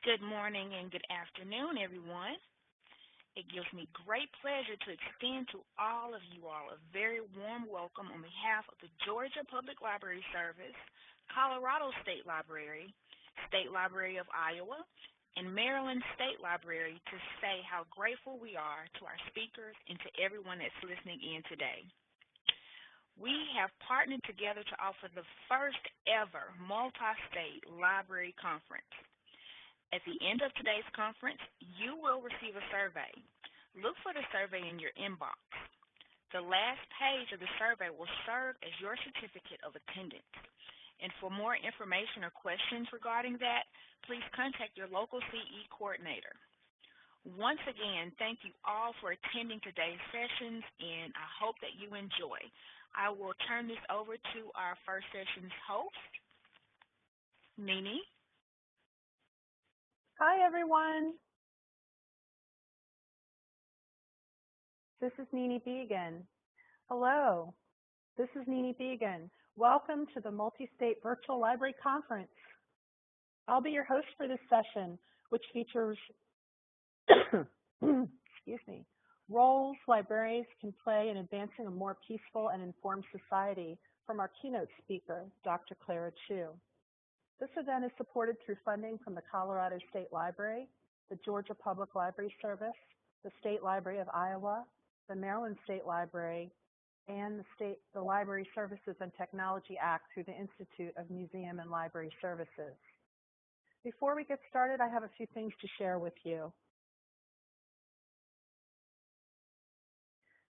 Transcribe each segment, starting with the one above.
Good morning and good afternoon, everyone. It gives me great pleasure to extend to all of you all a very warm welcome on behalf of the Georgia Public Library Service, Colorado State Library of Iowa, and Maryland State Library to say how grateful we are to our speakers and to everyone that's listening in today. We have partnered together to offer the first ever multi-state library conference. At the end of today's conference, you will receive a survey. Look for the survey in your inbox. The last page of the survey will serve as your certificate of attendance. And for more information or questions regarding that, please contact your local CE coordinator. Once again, thank you all for attending today's sessions, and I hope that you enjoy. I will turn this over to our first session's host, Nini. Hi, everyone. This is Nini Began. Hello, this is Nini Began. Welcome to the Multi-State Virtual Library Conference. I'll be your host for this session, which features roles librarians can play in advancing a more peaceful and informed society from our keynote speaker, Dr. Clara Chu. This event is supported through funding from the Colorado State Library, the Georgia Public Library Service, the State Library of Iowa, the Maryland State Library, and the Library Services and Technology Act through the Institute of Museum and Library Services. Before we get started, I have a few things to share with you.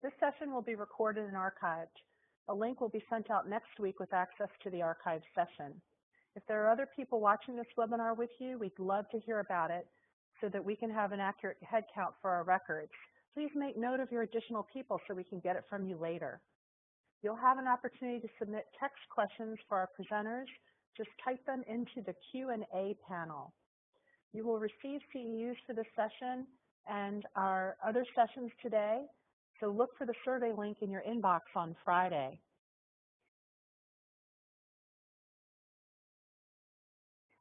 This session will be recorded and archived. A link will be sent out next week with access to the archived session. If there are other people watching this webinar with you, we'd love to hear about it so that we can have an accurate head count for our records. Please make note of your additional people so we can get it from you later. You'll have an opportunity to submit text questions for our presenters. Just type them into the Q&A panel. You will receive CEUs for this session and our other sessions today, so look for the survey link in your inbox on Friday.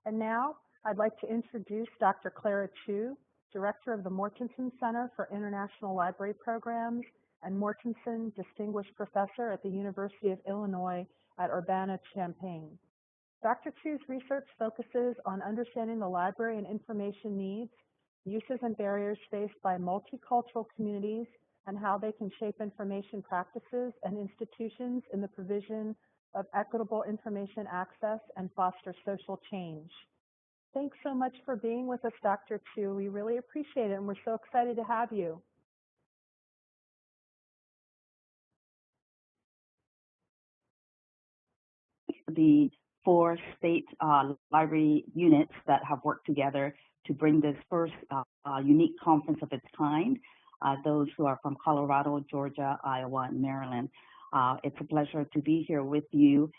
And now, I'd like to introduce Dr. Clara Chu, Director of the Mortensen Center for International Library Programs and Mortensen Distinguished Professor at the University of Illinois at Urbana-Champaign. Dr. Chu's research focuses on understanding the library and information needs, uses and barriers faced by multicultural communities, and how they can shape information practices and institutions in the provision of equitable information access and foster social change. Thanks so much for being with us, Dr. Chu. We really appreciate it, and we're so excited to have you. The four state library units that have worked together to bring this first unique conference of its kind, those who are from Colorado, Georgia, Iowa, and Maryland. It's a pleasure to be here with you.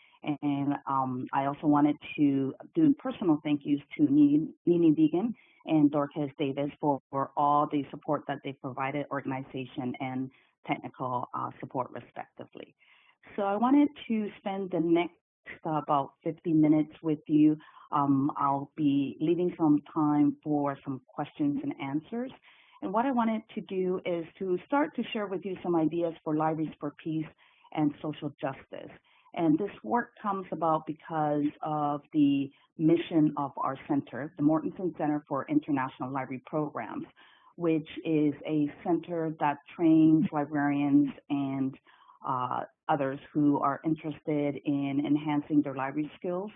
And I also wanted to do personal thank yous to Nini Began and Dorcas Davis for all the support that they provided, organization and technical support respectively. So I wanted to spend the next about 50 minutes with you. I'll be leaving some time for some questions and answers. And what I wanted to do is to start to share with you some ideas for libraries for peace and social justice. And this work comes about because of the mission of our center, the Mortensen Center for International Library Programs, which is a center that trains librarians and others who are interested in enhancing their library skills.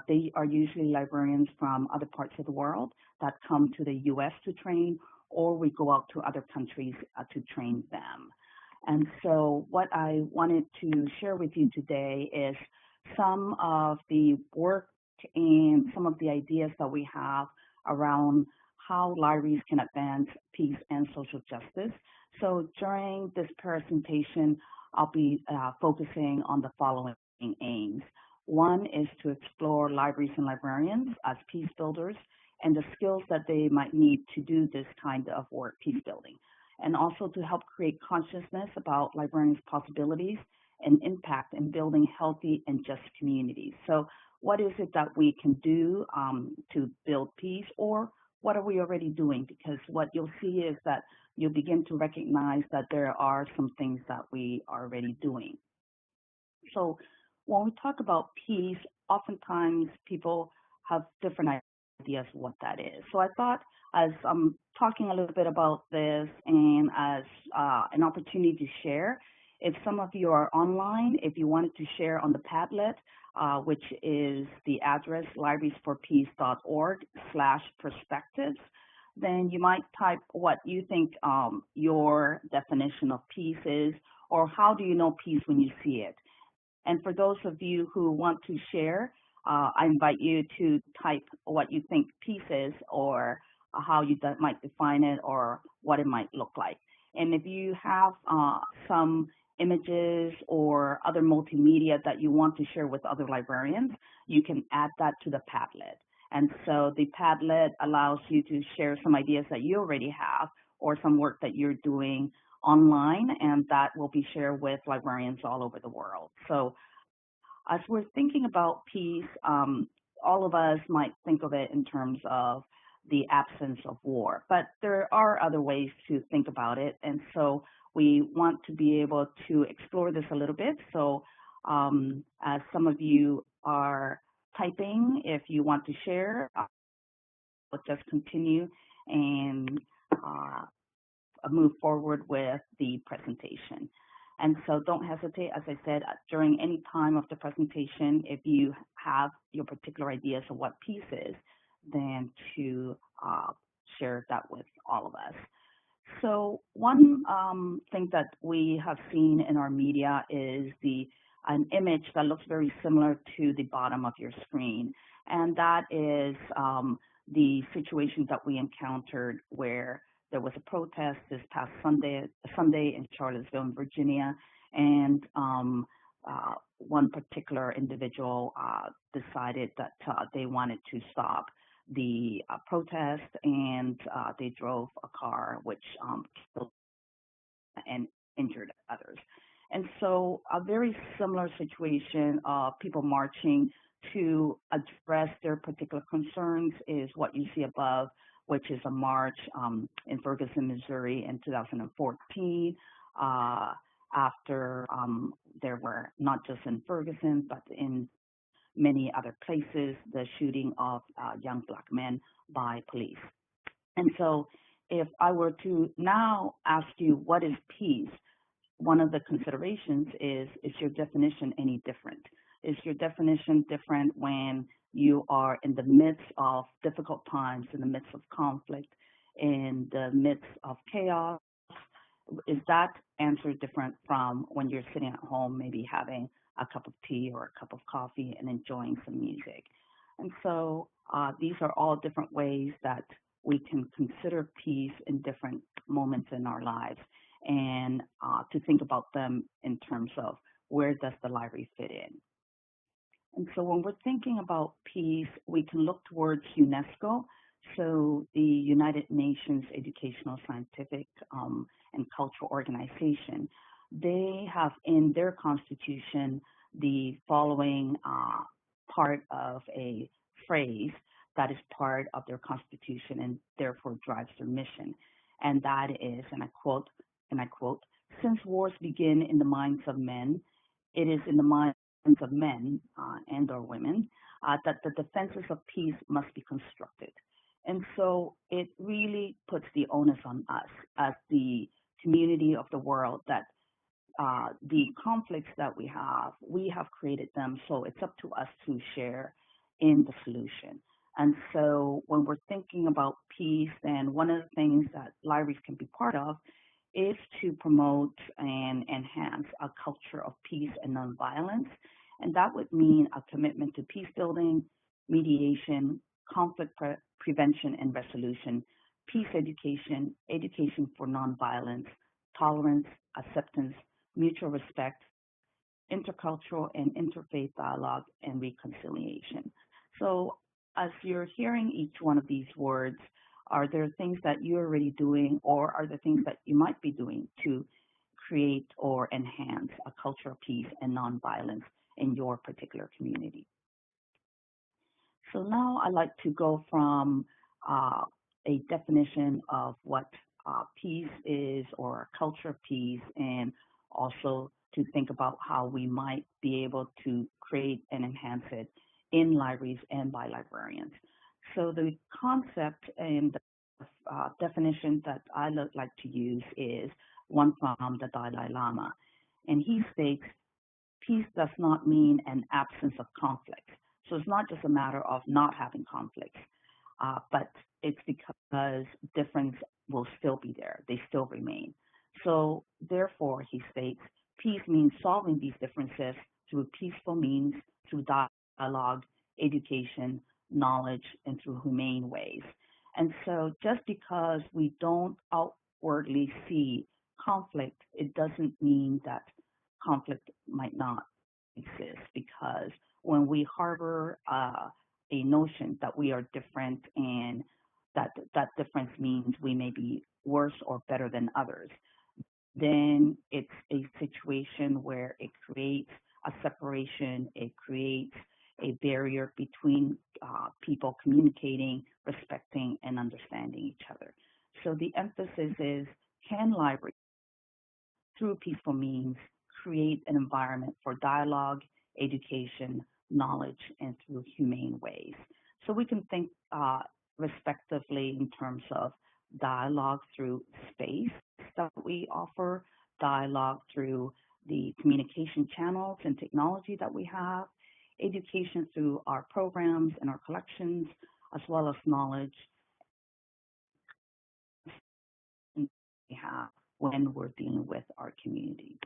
They are usually librarians from other parts of the world that come to the U.S. to train, or we go out to other countries to train them. And so what I wanted to share with you today is some of the work and some of the ideas that we have around how libraries can advance peace and social justice. So during this presentation, I'll be focusing on the following aims. One is to explore libraries and librarians as peace builders and the skills that they might need to do this kind of work, peace building, and also to help create consciousness about librarians' possibilities and impact in building healthy and just communities. So what is it that we can do to build peace or what are we already doing? Because what you'll see is that you'll begin to recognize that there are some things that we are already doing. So when we talk about peace, oftentimes people have different ideas of what that is. So I thought as I'm talking a little bit about this and as an opportunity to share, if some of you are online, if you wanted to share on the Padlet, which is the address librariesforpeace.org/perspectives, then you might type what you think your definition of peace is, or how do you know peace when you see it. And for those of you who want to share, I invite you to type what you think peace is, or how you might define it, or what it might look like. And if you have some images or other multimedia that you want to share with other librarians, you can add that to the Padlet. And so the Padlet allows you to share some ideas that you already have or some work that you're doing online, and that will be shared with librarians all over the world. So as we're thinking about peace, all of us might think of it in terms of the absence of war, but there are other ways to think about it. And so we want to be able to explore this a little bit. So as some of you are typing, if you want to share, we'll just continue and move forward with the presentation. And so don't hesitate, as I said, during any time of the presentation, if you have your particular ideas of what peace is, then to share that with all of us. So one thing that we have seen in our media is an image that looks very similar to the bottom of your screen. And that is the situation that we encountered where there was a protest this past Sunday in Charlottesville, Virginia, and one particular individual decided that they wanted to stop the protest, and they drove a car which killed and injured others. And so a very similar situation of people marching to address their particular concerns is what you see above, which is a march in Ferguson, Missouri in 2014, after there were, not just in Ferguson, but in many other places, the shooting of young Black men by police. And so if I were to now ask you what is peace, one of the considerations is your definition any different? Is your definition different when you are in the midst of difficult times, in the midst of conflict, in the midst of chaos? Is that answer different from when you're sitting at home, maybe having a cup of tea or a cup of coffee and enjoying some music? And so these are all different ways that we can consider peace in different moments in our lives, and to think about them in terms of where does the library fit in. And so when we're thinking about peace, we can look towards UNESCO, so the United Nations Educational, Scientific, and Cultural Organization. They have in their constitution the following part of a phrase that is part of their constitution and therefore drives their mission. And that is, and I quote, since wars begin in the minds of men, it is in the minds of men and or women that the defenses of peace must be constructed. And so it really puts the onus on us as the community of the world that the conflicts that we have created them, so it's up to us to share in the solution. And so when we're thinking about peace, then one of the things that libraries can be part of is to promote and enhance a culture of peace and nonviolence. And that would mean a commitment to peace building, mediation, conflict prevention and resolution, peace education, education for nonviolence, tolerance, acceptance, mutual respect, intercultural and interfaith dialogue, and reconciliation. So as you're hearing each one of these words, are there things that you're already doing, or are there things that you might be doing to create or enhance a culture of peace and nonviolence in your particular community? So now I'd like to go from a definition of what peace is or a culture of peace, and also to think about how we might be able to create and enhance it in libraries and by librarians. So the concept and the definition that I like to use is one from the Dalai Lama. And he states, peace does not mean an absence of conflict. So it's not just a matter of not having conflicts, but it's because difference will still be there. They still remain. So therefore, he states, peace means solving these differences through peaceful means, through dialogue, education, knowledge, and through humane ways. And so just because we don't outwardly see conflict, it doesn't mean that conflict might not exist, because when we harbor a notion that we are different and that difference means we may be worse or better than others, then it's a situation where it creates a separation, it creates a barrier between people communicating, respecting, and understanding each other. So the emphasis is, can libraries, through peaceful means, create an environment for dialogue, education, knowledge, and through humane ways? So we can think respectively in terms of dialogue through space that we offer, dialogue through the communication channels and technology that we have, education through our programs and our collections, as well as knowledge we have when we're dealing with our community.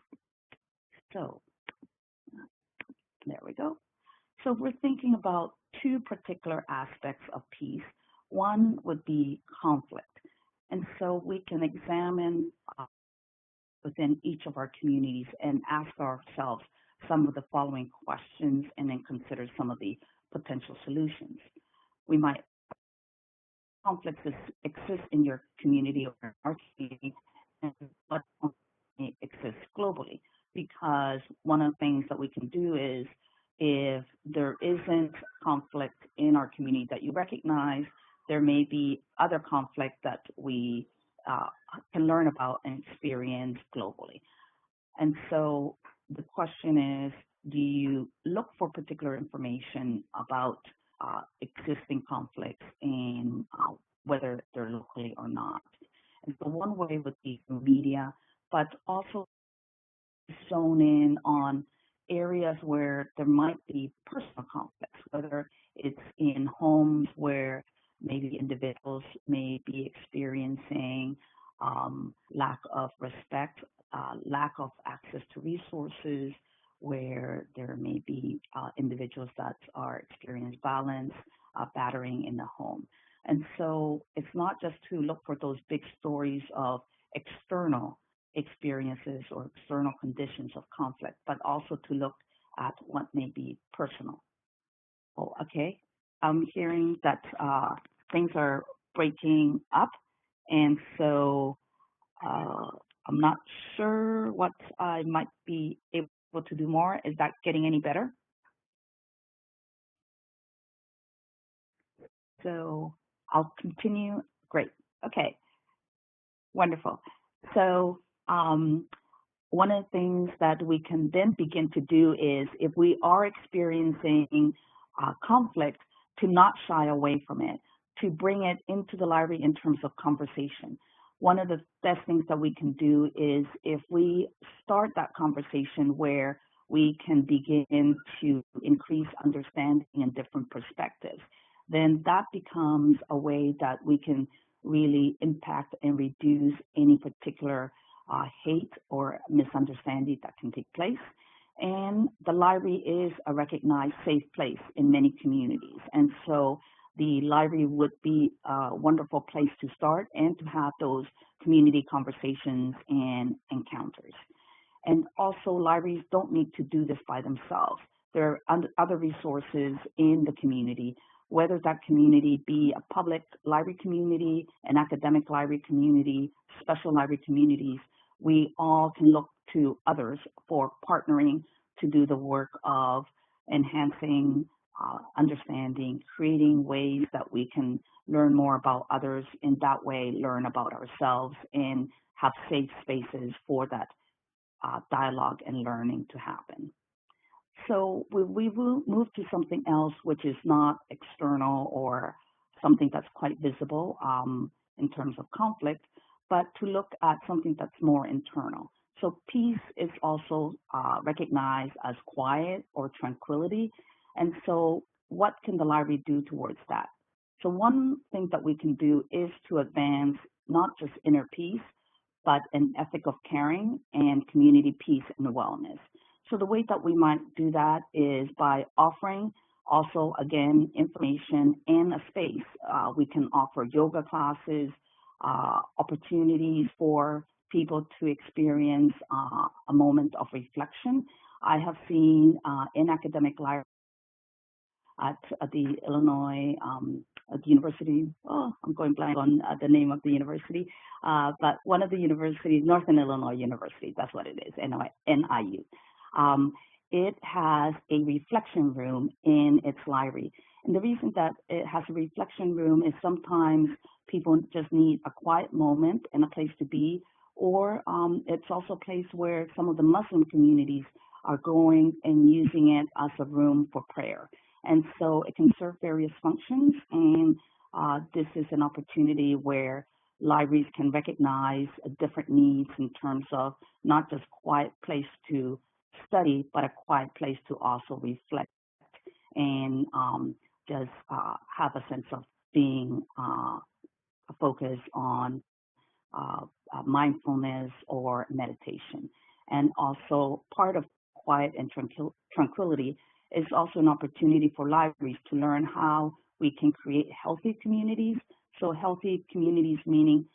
So there we go. So we're thinking about two particular aspects of peace. One would be conflict. And so we can examine within each of our communities and ask ourselves some of the following questions, and then consider some of the potential solutions. We might, conflicts exist in your community or in our community, and what exists globally. Because one of the things that we can do is, if there isn't conflict in our community that you recognize, there may be other conflict that we can learn about and experience globally. And so the question is, do you look for particular information about existing conflicts and whether they're locally or not? And so one way would be through media, but also zone in on areas where there might be personal conflicts, whether it's in homes where maybe individuals may be experiencing lack of respect, lack of access to resources, where there may be individuals that are experiencing violence, battering in the home. And so it's not just to look for those big stories of external experiences or external conditions of conflict, but also to look at what may be personal. Oh, okay. I'm hearing that things are breaking up, and so I'm not sure what I might be able to do more. Is that getting any better? So I'll continue. Great. Okay. Wonderful. So one of the things that we can then begin to do is, if we are experiencing conflict, to not shy away from it, to bring it into the library in terms of conversation. One of the best things that we can do is, if we start that conversation where we can begin to increase understanding and different perspectives, then that becomes a way that we can really impact and reduce any particular hate or misunderstanding that can take place. And the library is a recognized safe place in many communities. And so the library would be a wonderful place to start and to have those community conversations and encounters. And also, libraries don't need to do this by themselves. There are other resources in the community, whether that community be a public library community, an academic library community, special library communities. We all can look to others for partnering to do the work of enhancing understanding, creating ways that we can learn more about others, in that way learn about ourselves and have safe spaces for that dialogue and learning to happen. So we will move to something else which is not external or something that's quite visible in terms of conflict, but to look at something that's more internal. So peace is also recognized as quiet or tranquility. And so what can the library do towards that? So one thing that we can do is to advance not just inner peace, but an ethic of caring and community peace and wellness. So the way that we might do that is by offering also, again, information and a space. We can offer yoga classes, opportunities for people to experience a moment of reflection. I have seen in academic libraries at the Illinois at the university. Oh, I'm going blank on the name of the university, but one of the universities, Northern Illinois University, that's what it is, NIU. It has a reflection room in its library. And the reason that it has a reflection room is sometimes people just need a quiet moment and a place to be, or it's also a place where some of the Muslim communities are going and using it as a room for prayer. And so it can serve various functions, and this is an opportunity where libraries can recognize different needs in terms of not just quiet place to study, but a quiet place to also reflect and just have a sense of being focused on mindfulness or meditation. And also part of quiet and tranquility is also an opportunity for libraries to learn how we can create healthy communities. So healthy communities meaning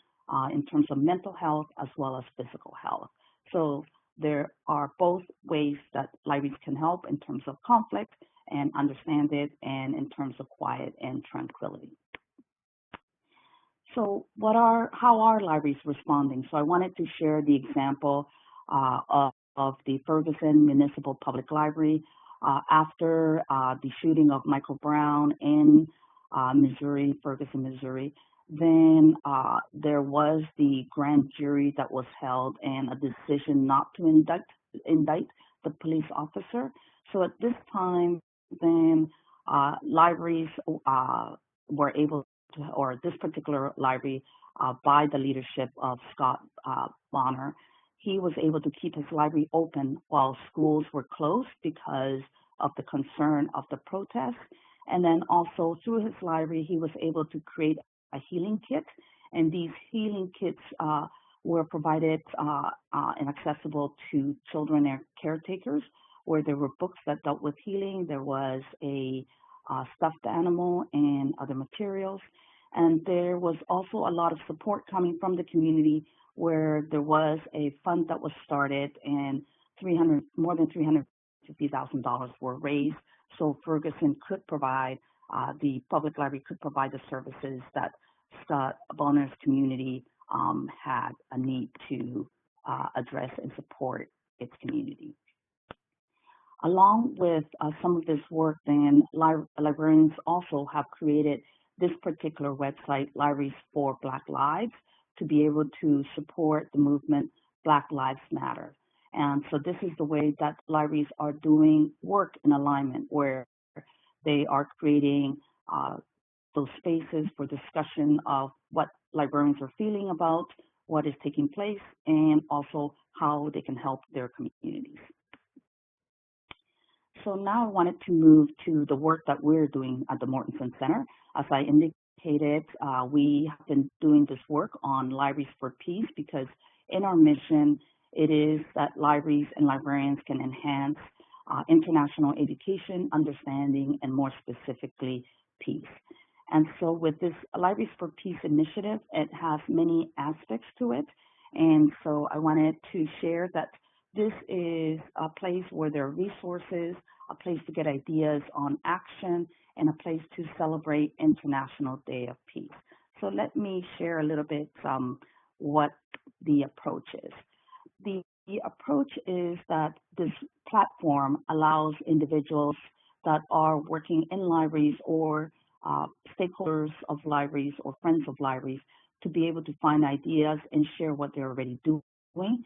in terms of mental health as well as physical health. So there are both ways that libraries can help in terms of conflict and understand it, and in terms of quiet and tranquility. So how are libraries responding? So I wanted to share the example of the Ferguson Municipal Public Library after the shooting of Michael Brown in Missouri, Ferguson, Missouri. Then there was the grand jury that was held and a decision not to indict the police officer. So at this time, then libraries were able to, or this particular library, by the leadership of Scott Bonner, he was able to keep his library open while schools were closed because of the concern of the protests. And then also through his library, he was able to create a healing kit. And these healing kits were provided and accessible to children and caretakers, where there were books that dealt with healing. There was a stuffed animal and other materials. And there was also a lot of support coming from the community, where there was a fund that was started and more than $350,000 were raised. So Ferguson could provide, the public library could provide the services that Scott Bonner's community had a need to address and support its community. Along with some of this work, then librarians also have created this particular website, Libraries for Black Lives, to be able to support the movement Black Lives Matter. And so this is the way that libraries are doing work in alignment, where they are creating those spaces for discussion of what librarians are feeling about what is taking place, and also how they can help their communities. So now I wanted to move to the work that we're doing at the Mortensen Center. As I indicated, we have been doing this work on Libraries for Peace because in our mission, it is that libraries and librarians can enhance international education, understanding, and more specifically, peace. And so with this Libraries for Peace initiative, it has many aspects to it. And so I wanted to share that this is a place where there are resources, a place to get ideas on action, and a place to celebrate International Day of Peace. So let me share a little bit what the approach is. The approach is that this platform allows individuals that are working in libraries or stakeholders of libraries or friends of libraries to be able to find ideas and share what they're already doing.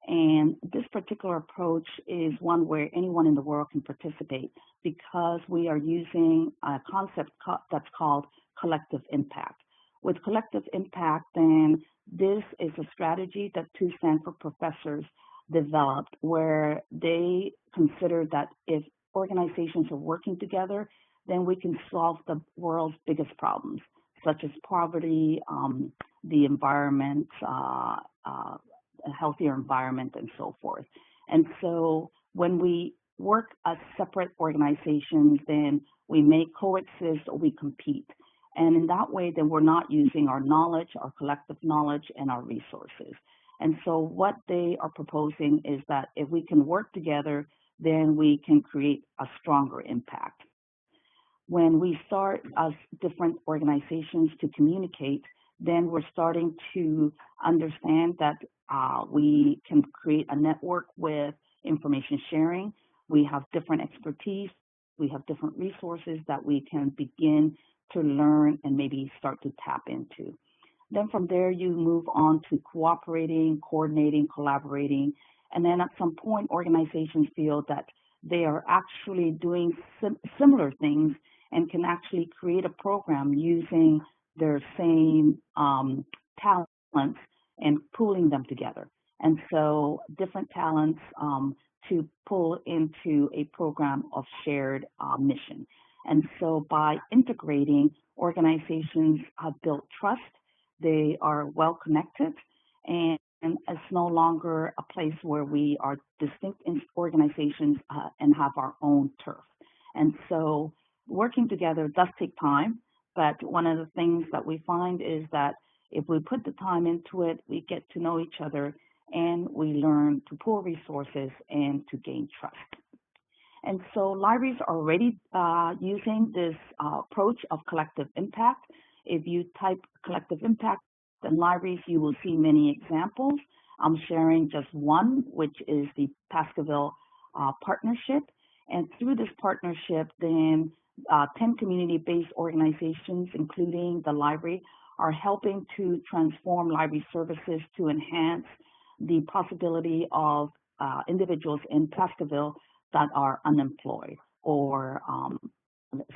And this particular approach is one where anyone in the world can participate because we are using a concept that's called collective impact. With collective impact, then this is a strategy that two Stanford professors developed where they consider that if organizations are working together, then we can solve the world's biggest problems, such as poverty, the environment, a healthier environment, and so forth. And so when we work as separate organizations, then we may coexist or we compete. And in that way, then we're not using our knowledge, our collective knowledge, and our resources. And so what they are proposing is that if we can work together, then we can create a stronger impact. When we start as different organizations to communicate, then we're starting to understand that we can create a network with information sharing. We have different expertise. We have different resources that we can begin to learn and maybe start to tap into. Then from there, you move on to cooperating, coordinating, collaborating. And then at some point, organizations feel that they are actually doing similar things and can actually create a program using their same talents and pooling them together. And so different talents to pull into a program of shared mission. And so by integrating, organizations have built trust. They are well connected, and it's no longer a place where we are distinct organizations and have our own turf. And so working together does take time, but one of the things that we find is that if we put the time into it, we get to know each other and we learn to pool resources and to gain trust. And so libraries are already using this approach of collective impact. If you type collective impact in libraries, you will see many examples. I'm sharing just one, which is the Baskerville Partnership. And through this partnership, then 10 community-based organizations, including the library, are helping to transform library services to enhance the possibility of individuals in Baskerville that are unemployed or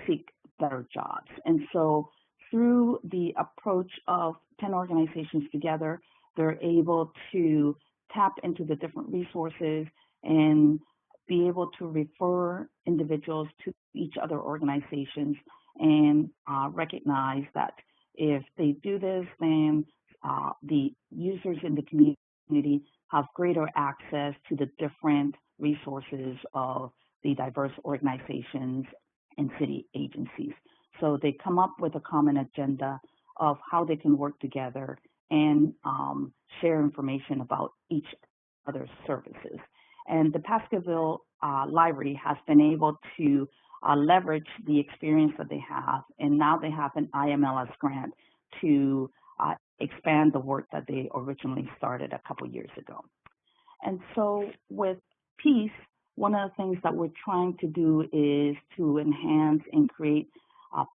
seek better jobs. And so through the approach of 10 organizations together, they're able to tap into the different resources and be able to refer individuals to each other organizations and recognize that if they do this, then the users in the community have greater access to the different resources of the diverse organizations and city agencies. So they come up with a common agenda of how they can work together and share information about each other's services. And the Baskerville Library has been able to leverage the experience that they have, and now they have an IMLS grant to expand the work that they originally started a couple years ago. And so with peace, one of the things that we're trying to do is to enhance and create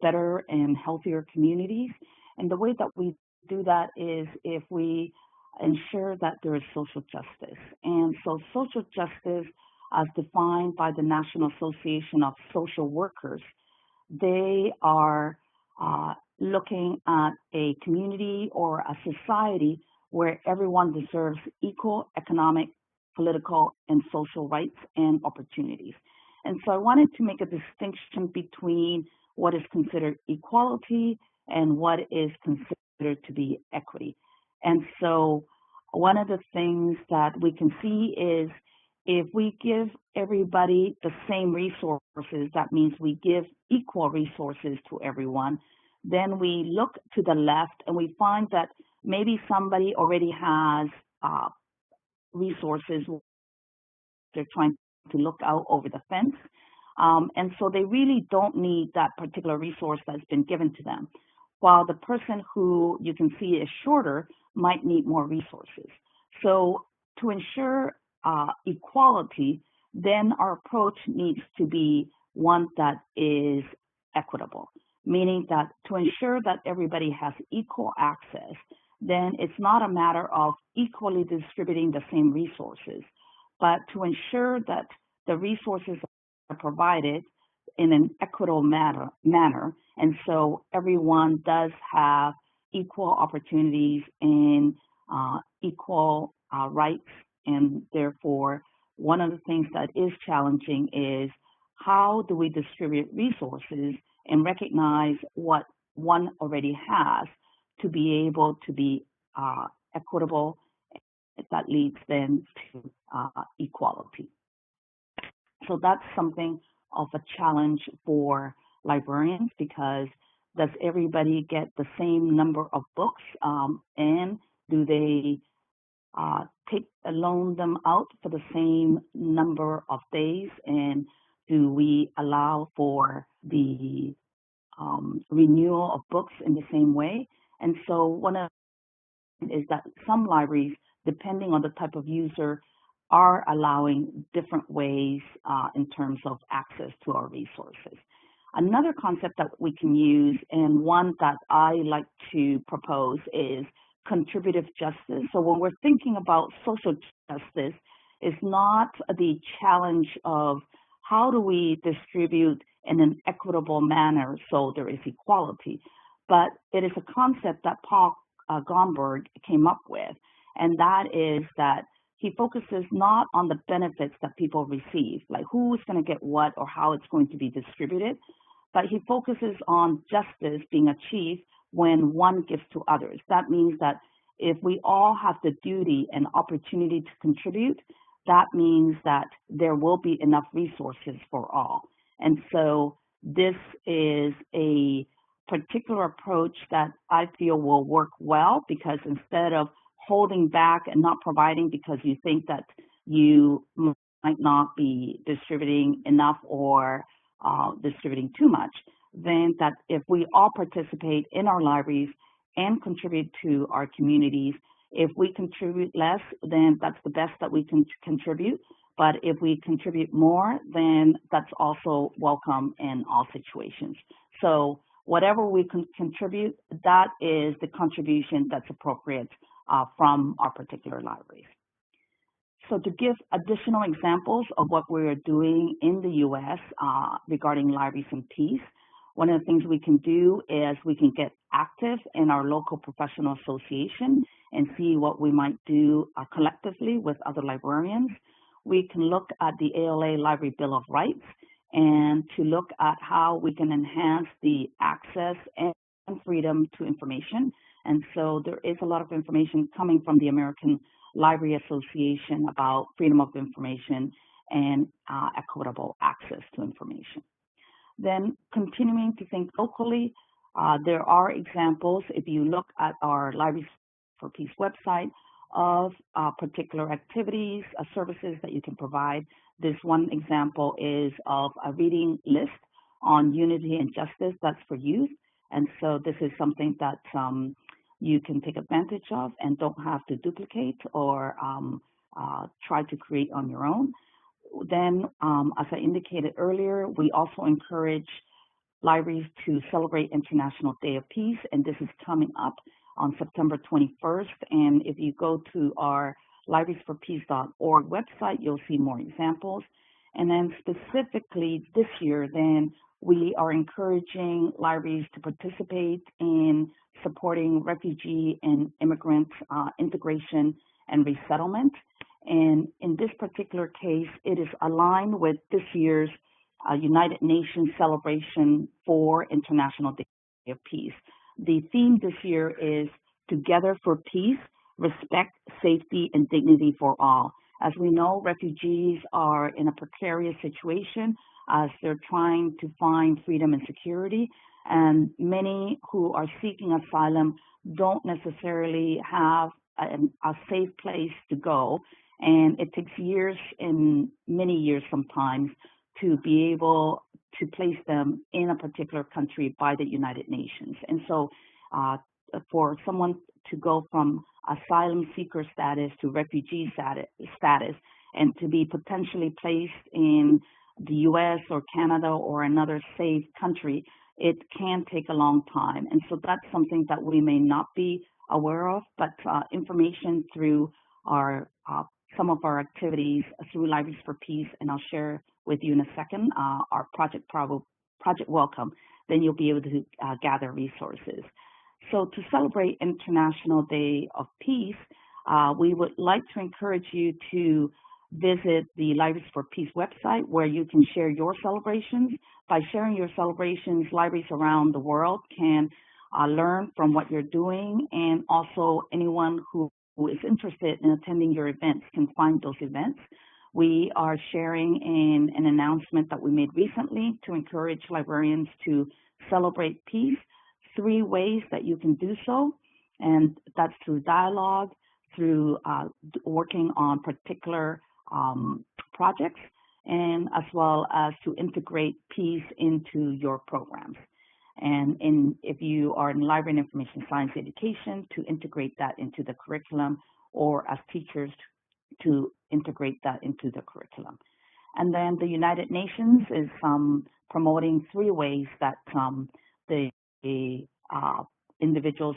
better and healthier communities. And the way that we do that is if we ensure that there is social justice. And so social justice, as defined by the National Association of Social Workers, they are looking at a community or a society where everyone deserves equal economic, political, and social rights and opportunities. And so I wanted to make a distinction between what is considered equality and what is considered to be equity. And so one of the things that we can see is if we give everybody the same resources, that means we give equal resources to everyone, then we look to the left and we find that maybe somebody already has resources. They're trying to look out over the fence. And so they really don't need that particular resource that's been given to them, while the person who you can see is shorter might need more resources. So to ensure equality, then our approach needs to be one that is equitable, meaning that to ensure that everybody has equal access, then it's not a matter of equally distributing the same resources, but to ensure that the resources are provided in an equitable manner. And so everyone does have equal opportunities and equal rights. And therefore, one of the things that is challenging is how do we distribute resources and recognize what one already has to be able to be equitable that leads then to equality. So that's something of a challenge for librarians because does everybody get the same number of books and do they loan them out for the same number of days, and do we allow for the renewal of books in the same way? And so one of is that some libraries, depending on the type of user, are allowing different ways in terms of access to our resources. Another concept that we can use, and one that I like to propose, is contributive justice. So when we're thinking about social justice, it's not the challenge of how do we distribute in an equitable manner so there is equality, but it is a concept that Paul Gomberg came up with, and that is that he focuses not on the benefits that people receive, like who is going to get what or how it's going to be distributed, but he focuses on justice being achieved when one gives to others. That means that if we all have the duty and opportunity to contribute, that means that there will be enough resources for all. And so this is a particular approach that I feel will work well, because instead of holding back and not providing because you think that you might not be distributing enough or distributing too much, then that if we all participate in our libraries and contribute to our communities, if we contribute less, then that's the best that we can contribute. But if we contribute more, then that's also welcome in all situations. So whatever we can contribute, that is the contribution that's appropriate from our particular libraries. So to give additional examples of what we're doing in the U.S. Regarding libraries and peace, one of the things we can do is we can get active in our local professional association and see what we might do collectively with other librarians. We can look at the ALA Library Bill of Rights and to look at how we can enhance the access and freedom to information. And so there is a lot of information coming from the American Library Association about freedom of information and equitable access to information. Then continuing to think locally, there are examples, if you look at our Libraries for Peace website, of particular activities, services that you can provide. This one example is of a reading list on unity and justice that's for youth. And so this is something that you can take advantage of and don't have to duplicate or try to create on your own. Then, as I indicated earlier, we also encourage libraries to celebrate International Day of Peace, and this is coming up on September 21st. And if you go to our librariesforpeace.org website, you'll see more examples. And then specifically this year, then we are encouraging libraries to participate in supporting refugee and immigrant integration and resettlement. And in this particular case, it is aligned with this year's United Nations celebration for International Day of Peace. The theme this year is Together for Peace, Respect, Safety, and Dignity for All. As we know, refugees are in a precarious situation as they're trying to find freedom and security, and many who are seeking asylum don't necessarily have a safe place to go, and it takes years and many years sometimes to be able to place them in a particular country by the United Nations. And so for someone to go from asylum seeker status to refugee status and to be potentially placed in the US or Canada or another safe country, it can take a long time. And so that's something that we may not be aware of, but information through our some of our activities through Libraries for Peace, and I'll share with you in a second our Project Welcome, then you'll be able to gather resources. So to celebrate International Day of Peace, we would like to encourage you to visit the Libraries for Peace website where you can share your celebrations. By sharing your celebrations, libraries around the world can learn from what you're doing, and also anyone who is interested in attending your events can find those events. We are sharing in an announcement that we made recently to encourage librarians to celebrate peace, 3 ways that you can do so, and that's through dialogue, through working on particular projects, and as well as to integrate peace into your programs. And if you are in library and information science education, to integrate that into the curriculum, or as teachers to integrate that into the curriculum. And then the United Nations is promoting 3 ways that the individuals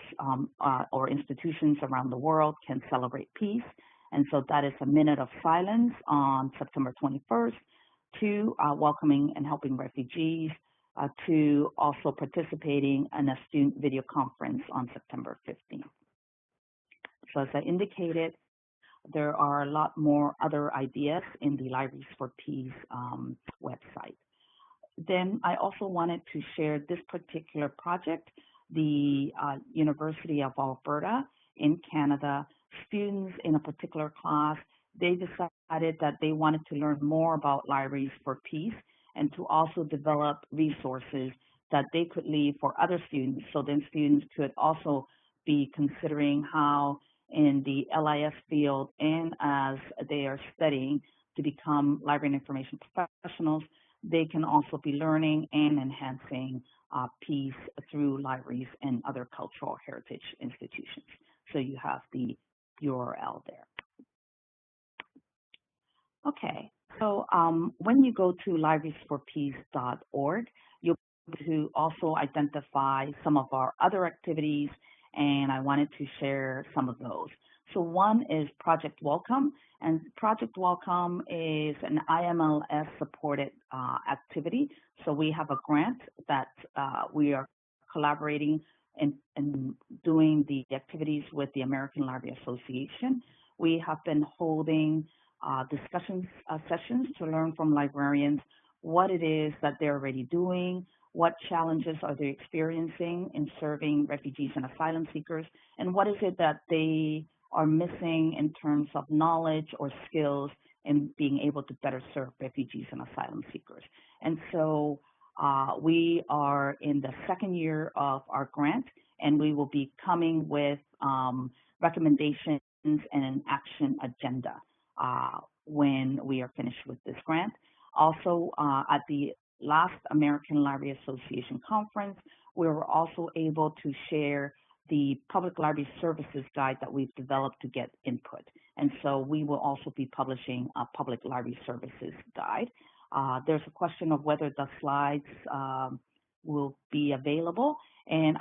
or institutions around the world can celebrate peace. And so that is a minute of silence on September 21st, to welcoming and helping refugees, to also participating in a student video conference on September 15th. So as I indicated, there are a lot more other ideas in the Libraries for Peace website. Then I also wanted to share this particular project. The University of Alberta in Canada, students in a particular class, they decided that they wanted to learn more about Libraries for Peace and to also develop resources that they could leave for other students. So then students could also be considering how in the LIS field, and as they are studying to become library and information professionals, they can also be learning and enhancing peace through libraries and other cultural heritage institutions. So you have the URL there. Okay, so when you go to librariesforpeace.org, you'll be able to also identify some of our other activities, and I wanted to share some of those. So one is Project Welcome, and Project Welcome is an IMLS supported activity. So we have a grant that we are collaborating and doing the activities with the American Library Association. We have been holding discussion sessions to learn from librarians what it is that they're already doing, what challenges are they experiencing in serving refugees and asylum seekers, and what is it that they are missing in terms of knowledge or skills in being able to better serve refugees and asylum seekers. And so we are in the 2nd year of our grant, and we will be coming with recommendations and an action agenda when we are finished with this grant. Also, at the last American Library Association conference, we were also able to share the Public Library Services Guide that we've developed to get input. And so we will also be publishing a Public Library Services Guide. There's a question of whether the slides will be available. And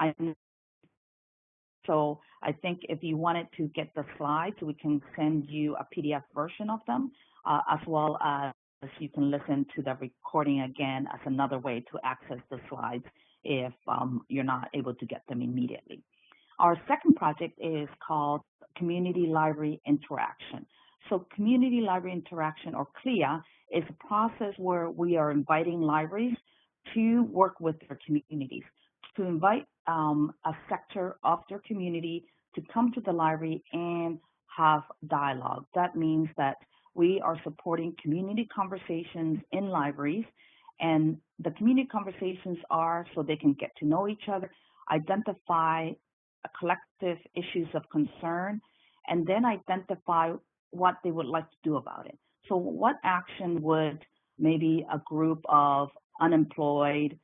so I think if you wanted to get the slides, we can send you a PDF version of them, as well as you can listen to the recording again as another way to access the slides if you're not able to get them immediately. Our second project is called Community Library Interaction. So Community Library Interaction, or CLIA, is a process where we are inviting libraries to work with their communities, to invite a sector of their community to come to the library and have dialogue. That means that we are supporting community conversations in libraries, and the community conversations are so they can get to know each other, identify collective issues of concern, and then identify what they would like to do about it. So what action would maybe a group of unemployed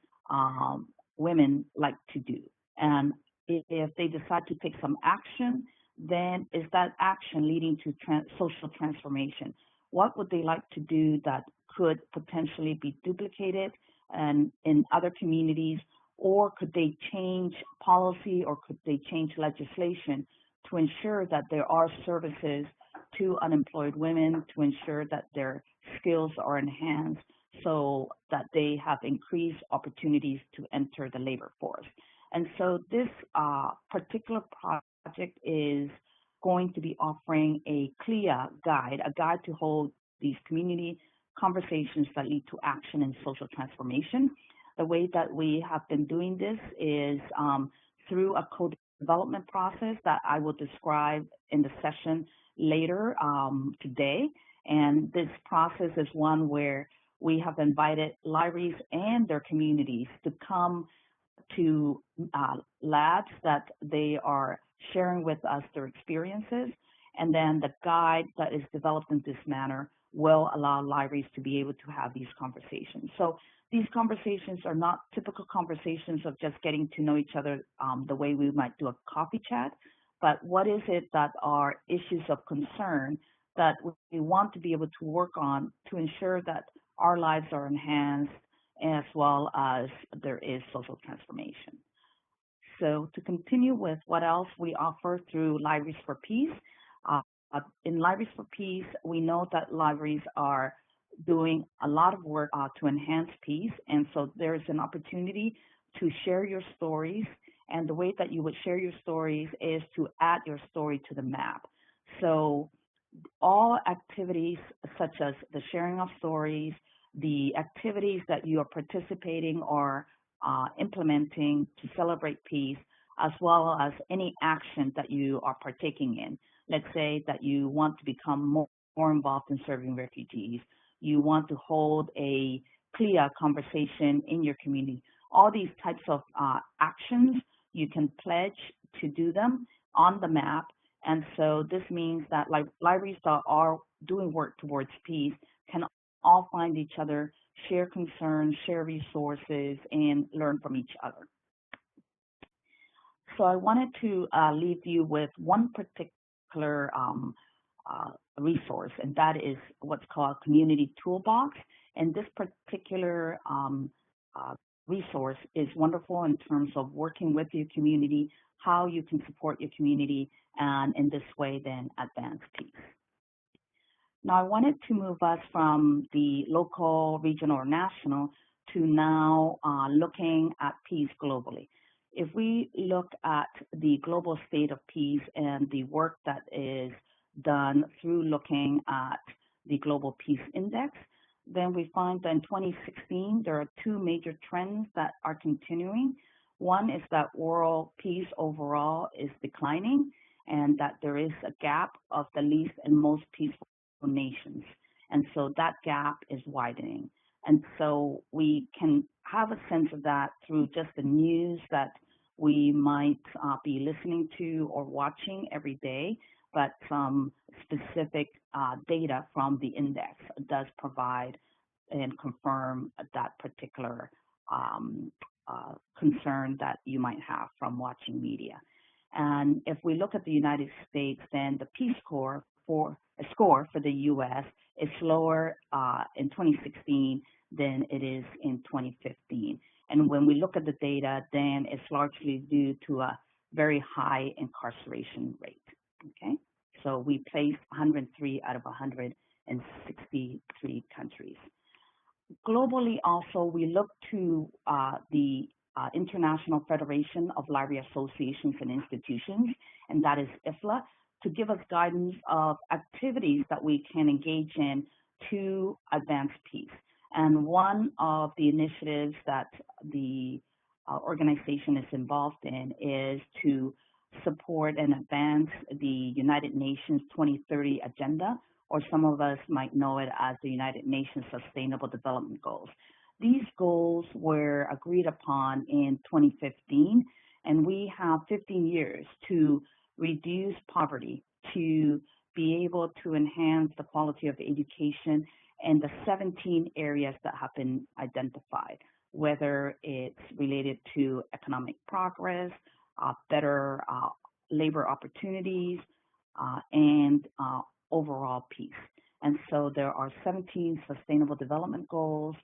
women like to do? And if they decide to take some action, then is that action leading to social transformation? What would they like to do that could potentially be duplicated and in other communities, or could they change policy or could they change legislation to ensure that there are services to unemployed women, to ensure that their skills are enhanced so that they have increased opportunities to enter the labor force. And so this particular project is going to be offering a clear guide, a guide to hold these community conversations that lead to action and social transformation. The way that we have been doing this is through a co-development process that I will describe in the session later today. And this process is one where we have invited libraries and their communities to come to labs that they are sharing with us their experiences. And then the guide that is developed in this manner will allow libraries to be able to have these conversations. So these conversations are not typical conversations of just getting to know each other the way we might do a coffee chat, but what is it that are issues of concern that we want to be able to work on to ensure that our lives are enhanced as well as there is social transformation. So to continue with what else we offer through Libraries for Peace, in Libraries for Peace, we know that libraries are doing a lot of work to enhance peace, and so there's an opportunity to share your stories, and the way that you would share your stories is to add your story to the map. So all activities such as the sharing of stories, the activities that you are participating or implementing to celebrate peace, as well as any action that you are partaking in. Let's say that you want to become more involved in serving refugees. You want to hold a clear conversation in your community. All these types of actions, you can pledge to do them on the map. And so this means that libraries that are doing work towards peace can all find each other, share concerns, share resources, and learn from each other. So I wanted to leave you with one particular resource, and that is what's called Community Toolbox. And this particular resource is wonderful in terms of working with your community, how you can support your community, and in this way then advance peace. Now I wanted to move us from the local, regional, or national to now looking at peace globally. If we look at the global state of peace and the work that is done through looking at the Global Peace Index, then we find that in 2016, there are two major trends that are continuing. One is that world peace overall is declining, and that there is a gap of the least and most peaceful nations. And so that gap is widening. And so we can have a sense of that through just the news that we might be listening to or watching every day, but some specific data from the index does provide and confirm that particular concern that you might have from watching media. And if we look at the United States, then the Peace Corps for the U.S. is lower in 2016 than it is in 2015. And when we look at the data, then it's largely due to a very high incarceration rate. Okay, so we placed 103 out of 163 countries. Globally, also, we look to the International Federation of Library Associations and Institutions, and that is IFLA, to give us guidance of activities that we can engage in to advance peace. And one of the initiatives that the organization is involved in is to support and advance the United Nations 2030 Agenda, or some of us might know it as the United Nations Sustainable Development Goals. These goals were agreed upon in 2015, and we have 15 years to reduce poverty, to be able to enhance the quality of education and the 17 areas that have been identified, whether it's related to economic progress, better labor opportunities, and overall peace. And so there are 17 Sustainable Development Goals.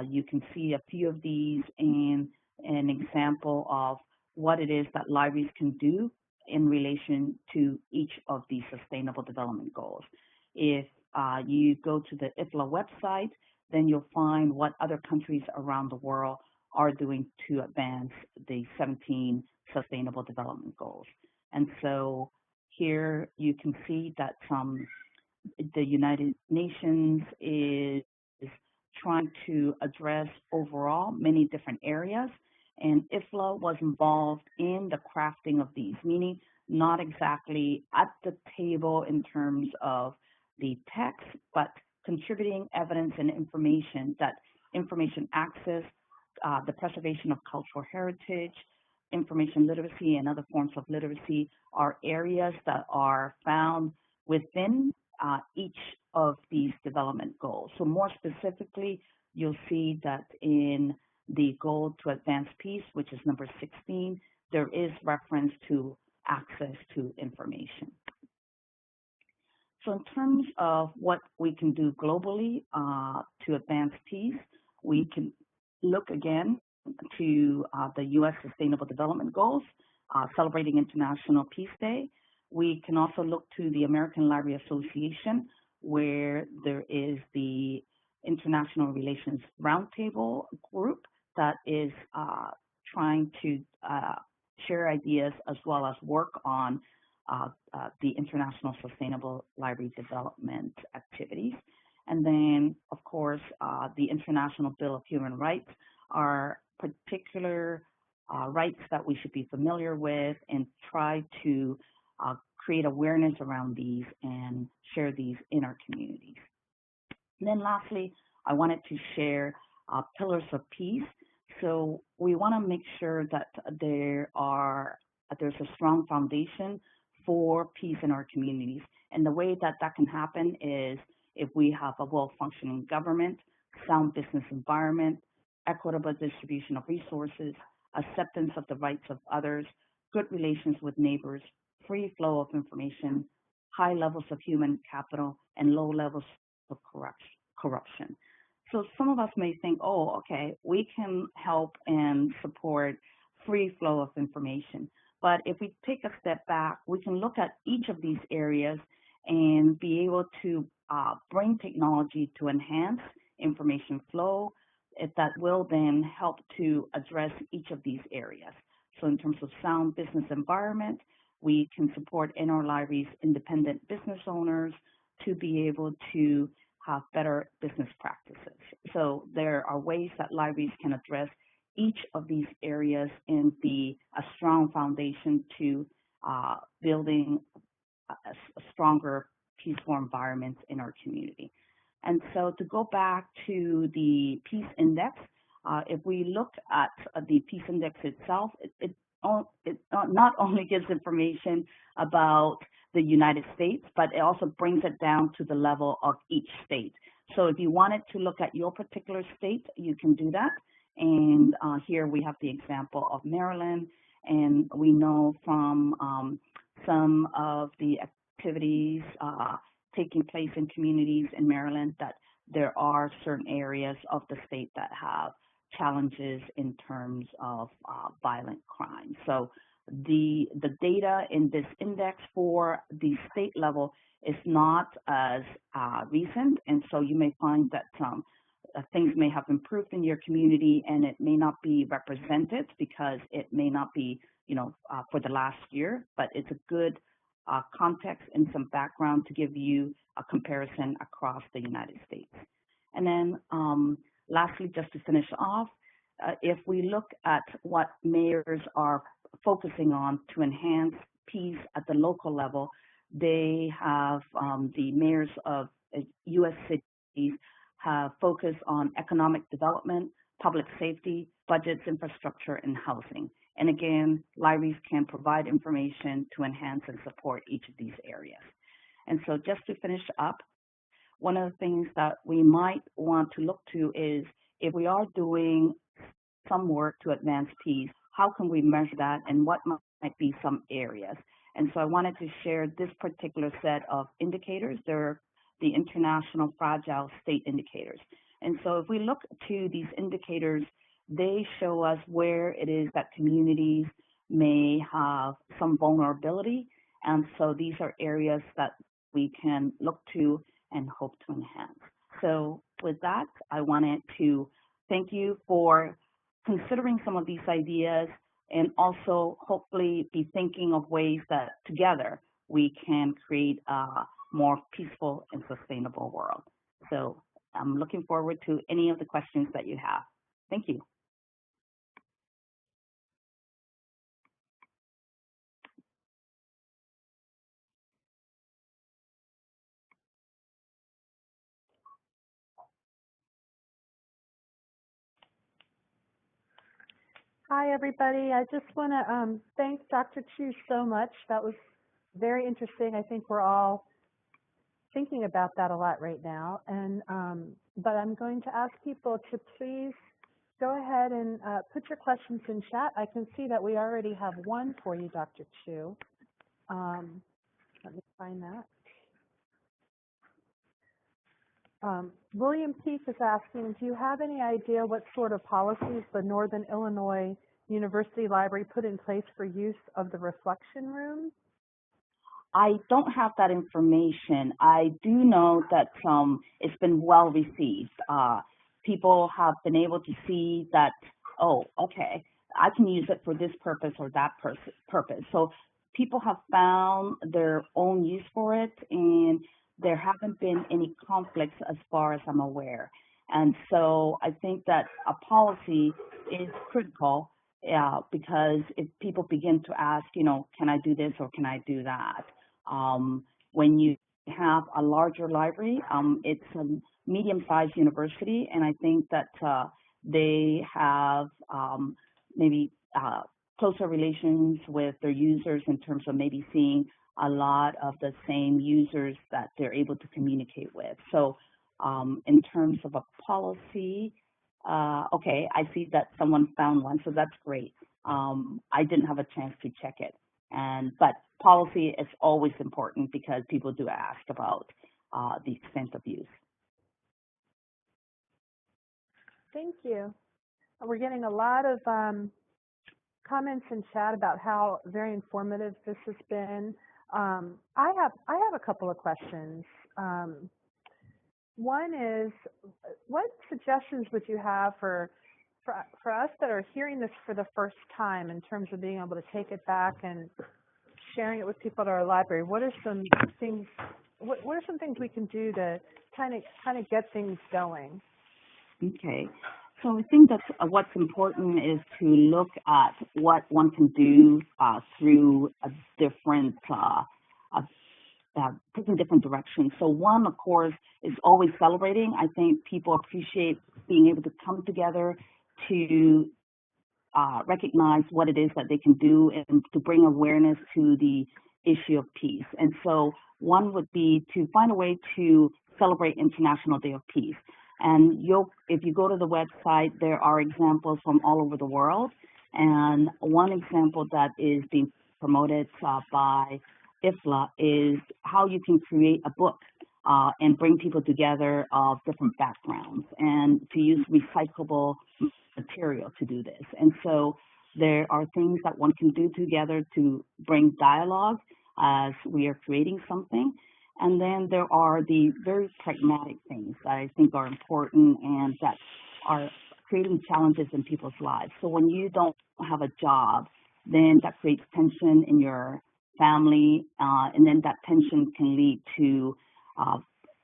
You can see a few of these in an example of what it is that libraries can do in relation to each of these Sustainable Development Goals. If you go to the IFLA website, then you'll find what other countries around the world are doing to advance the 17 Sustainable Development Goals. And so here you can see that the United Nations is trying to address overall many different areas, and IFLA was involved in the crafting of these, meaning not exactly at the table in terms of the text, but contributing evidence and information that information access, the preservation of cultural heritage, information literacy, and other forms of literacy are areas that are found within each of these development goals. So more specifically, you'll see that in the goal to advance peace, which is number 16, there is reference to access to information. So in terms of what we can do globally to advance peace, we can look again to the U.S. Sustainable Development Goals, celebrating International Peace Day. We can also look to the American Library Association, where there is the International Relations Roundtable group that is trying to share ideas as well as work on the international sustainable library development activities. And then, of course, the International Bill of Human Rights are particular rights that we should be familiar with and try to create awareness around these and share these in our communities. And then lastly, I wanted to share pillars of peace. So we want to make sure that there's a strong foundation for peace in our communities. And the way that that can happen is if we have a well-functioning government, sound business environment, equitable distribution of resources, acceptance of the rights of others, good relations with neighbors, free flow of information, high levels of human capital, and low levels of corruption. So some of us may think, oh, okay, we can help and support free flow of information. But if we take a step back, we can look at each of these areas and be able to bring technology to enhance information flow that will then help to address each of these areas. So in terms of sound business environment, we can support in our libraries independent business owners to be able to have better business practices. So there are ways that libraries can address each of these areas and be a strong foundation to building a stronger, peaceful environment in our community. And so to go back to the Peace Index, if we look at the Peace Index itself, it not only gives information about the United States, but it also brings it down to the level of each state. So if you wanted to look at your particular state, you can do that. And here we have the example of Maryland, and we know from some of the activities taking place in communities in Maryland that there are certain areas of the state that have challenges in terms of violent crime. So the data in this index for the state level is not as recent, and so you may find that things may have improved in your community and it may not be represented because it may not be, for the last year, but it's a good context and some background to give you a comparison across the United States. And then lastly, just to finish off, if we look at what mayors are focusing on to enhance peace at the local level, they have the mayors of U.S. cities have focused on economic development, public safety, budgets, infrastructure, and housing. And again, libraries can provide information to enhance and support each of these areas. And so just to finish up, one of the things that we might want to look to is if we are doing some work to advance peace, how can we measure that and what might be some areas? And so I wanted to share this particular set of indicators. There the International Fragile State Indicators. And so if we look to these indicators, they show us where it is that communities may have some vulnerability. And so these are areas that we can look to and hope to enhance. So with that, I wanted to thank you for considering some of these ideas and also hopefully be thinking of ways that together we can create a more peaceful and sustainable world. So I'm looking forward to any of the questions that you have. Thank you. Hi, everybody. I just want to thank Dr. Chu so much. That was very interesting. I think we're all thinking about that a lot right now. And but I'm going to ask people to please go ahead and put your questions in chat. I can see that we already have one for you, Dr. Chu. Let me find that. William Peake is asking, do you have any idea what sort of policies the Northern Illinois University Library put in place for use of the reflection room? I don't have that information. I do know that it's been well received. People have been able to see that, oh, okay, I can use it for this purpose or that purpose. So people have found their own use for it, and there haven't been any conflicts as far as I'm aware. And so I think that a policy is critical because if people begin to ask, can I do this or can I do that? When you have a larger library, it's a medium-sized university, and I think that they have maybe closer relations with their users in terms of maybe seeing a lot of the same users that they're able to communicate with. So in terms of a policy, okay, I see that someone found one, so that's great. I didn't have a chance to check it. But policy is always important because people do ask about the extent of use. Thank you. We're getting a lot of comments in chat about how very informative this has been. I have a couple of questions. One is, what suggestions would you have for us that are hearing this for the first time in terms of being able to take it back and sharing it with people at our library? What are some things? What are some things we can do to kind of get things going? Okay. So I think that what's important is to look at what one can do through a different taking different directions. So one, of course, is always celebrating. I think people appreciate being able to come together to recognize what it is that they can do and to bring awareness to the issue of peace. And so one would be to find a way to celebrate International Day of Peace. And if you go to the website, there are examples from all over the world. And one example that is being promoted by IFLA is how you can create a book and bring people together of different backgrounds and to use recyclable material to do this. And so there are things that one can do together to bring dialogue as we are creating something. And then there are the very pragmatic things that I think are important and that are creating challenges in people's lives. So when you don't have a job, then that creates tension in your family, and then that tension can lead to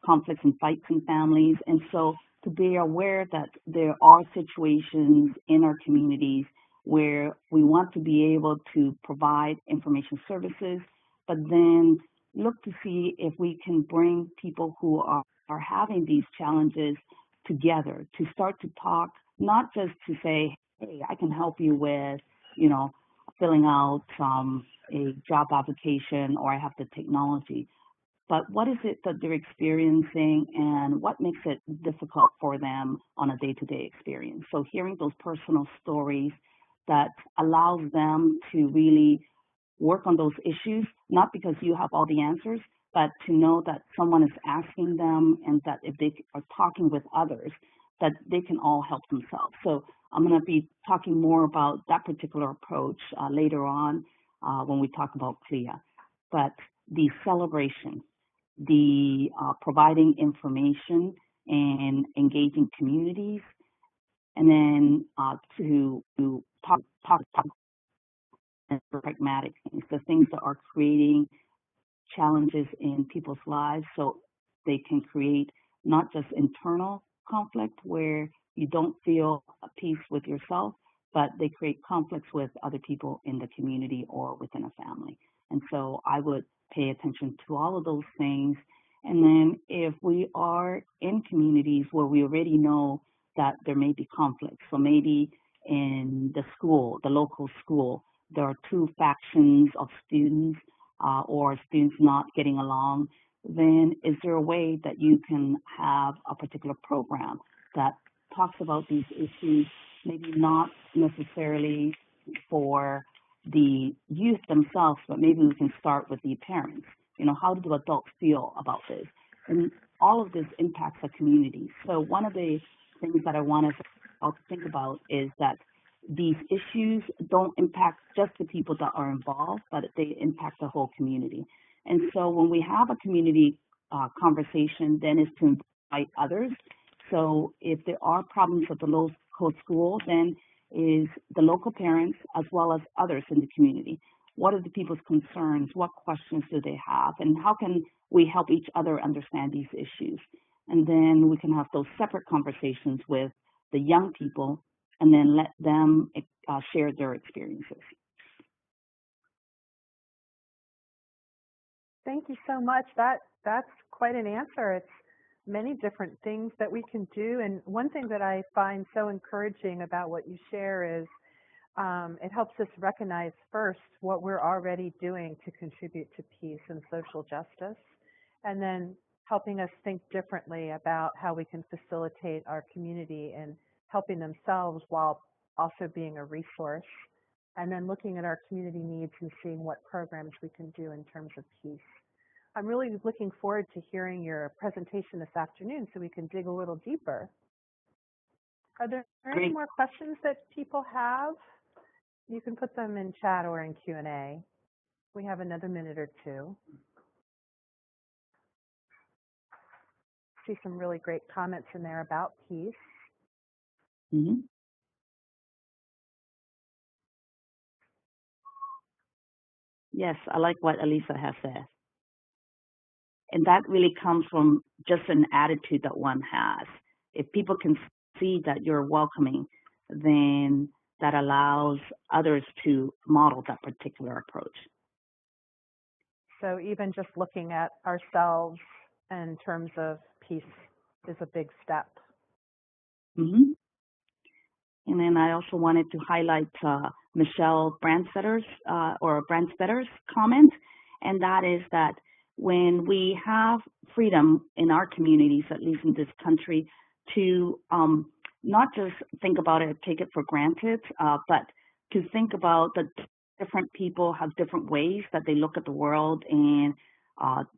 conflicts and fights in families. And so to be aware that there are situations in our communities where we want to be able to provide information services, but then look to see if we can bring people who are having these challenges together to start to talk, not just to say, hey, I can help you with, filling out a job application, or I have the technology, but what is it that they're experiencing and what makes it difficult for them on a day-to-day experience. So hearing those personal stories that allows them to really work on those issues, not because you have all the answers, but to know that someone is asking them and that if they are talking with others, that they can all help themselves. So I'm going to be talking more about that particular approach later on when we talk about CLIA. But the celebration, the providing information and engaging communities, and then to talk and pragmatic things, the things that are creating challenges in people's lives so they can create not just internal conflict where you don't feel at peace with yourself, but they create conflicts with other people in the community or within a family. And so I would pay attention to all of those things. And then if we are in communities where we already know that there may be conflicts, so maybe in the school, the local school, there are two factions of students or students not getting along, then is there a way that you can have a particular program that talks about these issues, maybe not necessarily for the youth themselves, but maybe we can start with the parents. You know, how do adults feel about this? And all of this impacts the community. So one of the things that I want us all to think about is that these issues don't impact just the people that are involved, but they impact the whole community. And so when we have a community conversation, then is to invite others. So if there are problems at the local school, then is the local parents as well as others in the community. What are the people's concerns? What questions do they have? And how can we help each other understand these issues? And then we can have those separate conversations with the young people and then let them share their experiences. Thank you so much. That's quite an answer. It's many different things that we can do. And one thing that I find so encouraging about what you share is it helps us recognize first what we're already doing to contribute to peace and social justice, and then helping us think differently about how we can facilitate our community in helping themselves while also being a resource, and then looking at our community needs and seeing what programs we can do in terms of peace. I'm really looking forward to hearing your presentation this afternoon so we can dig a little deeper. Are there any more questions that people have? You can put them in chat or in Q&A. We have another minute or two. See some really great comments in there about peace. Mm-hmm. Yes, I like what Elisa has said. And that really comes from just an attitude that one has. If people can see that you're welcoming, then that allows others to model that particular approach. So even just looking at ourselves in terms of peace is a big step. Mm-hmm. And then I also wanted to highlight Michelle Brandstedter's comment, and that is that when we have freedom in our communities, at least in this country, to not just think about it, take it for granted, but to think about that different people have different ways that they look at the world and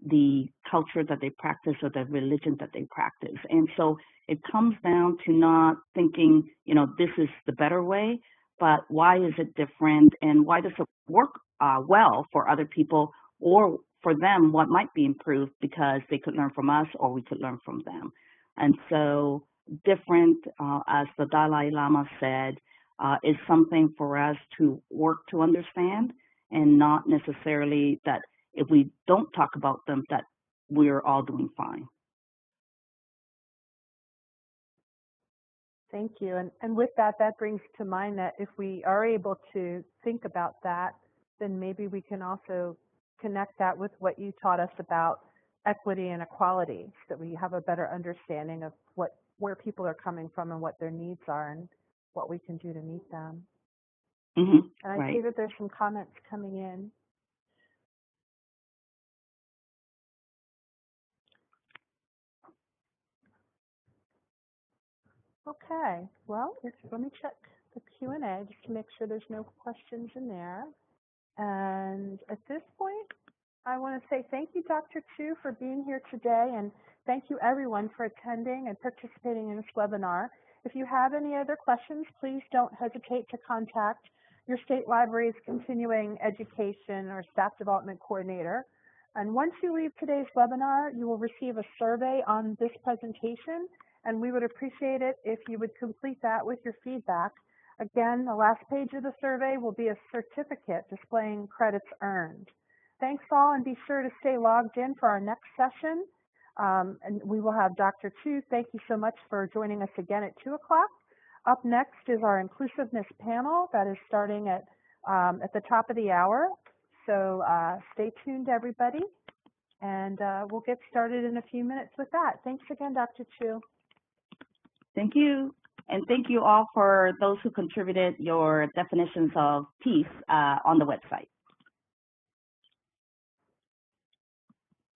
the culture that they practice or the religion that they practice. And so it comes down to not thinking, you know, this is the better way, but why is it different and why does it work well for other people, or for them what might be improved because they could learn from us or we could learn from them. And so different, as the Dalai Lama said, is something for us to work to understand, and not necessarily that if we don't talk about them that we're all doing fine. Thank you. And with that, that brings to mind that if we are able to think about that, then maybe we can also connect that with what you taught us about equity and equality, so that we have a better understanding of where people are coming from and what their needs are and what we can do to meet them. Mm-hmm. And I see that there's some comments coming in. Okay, well, let me check the Q&A just to make sure there's no questions in there. And at this point, I want to say thank you, Dr. Chu, for being here today, and thank you everyone for attending and participating in this webinar. If you have any other questions, please don't hesitate to contact your state library's continuing education or staff development coordinator. And once you leave today's webinar, you will receive a survey on this presentation, and we would appreciate it if you would complete that with your feedback. Again, the last page of the survey will be a certificate displaying credits earned. Thanks all, and be sure to stay logged in for our next session. And we will have Dr. Chu. Thank you so much for joining us again at 2 o'clock. Up next is our inclusiveness panel that is starting at the top of the hour. So stay tuned, everybody, and we'll get started in a few minutes with that. Thanks again, Dr. Chu. Thank you. And thank you all for those who contributed your definitions of peace on the website.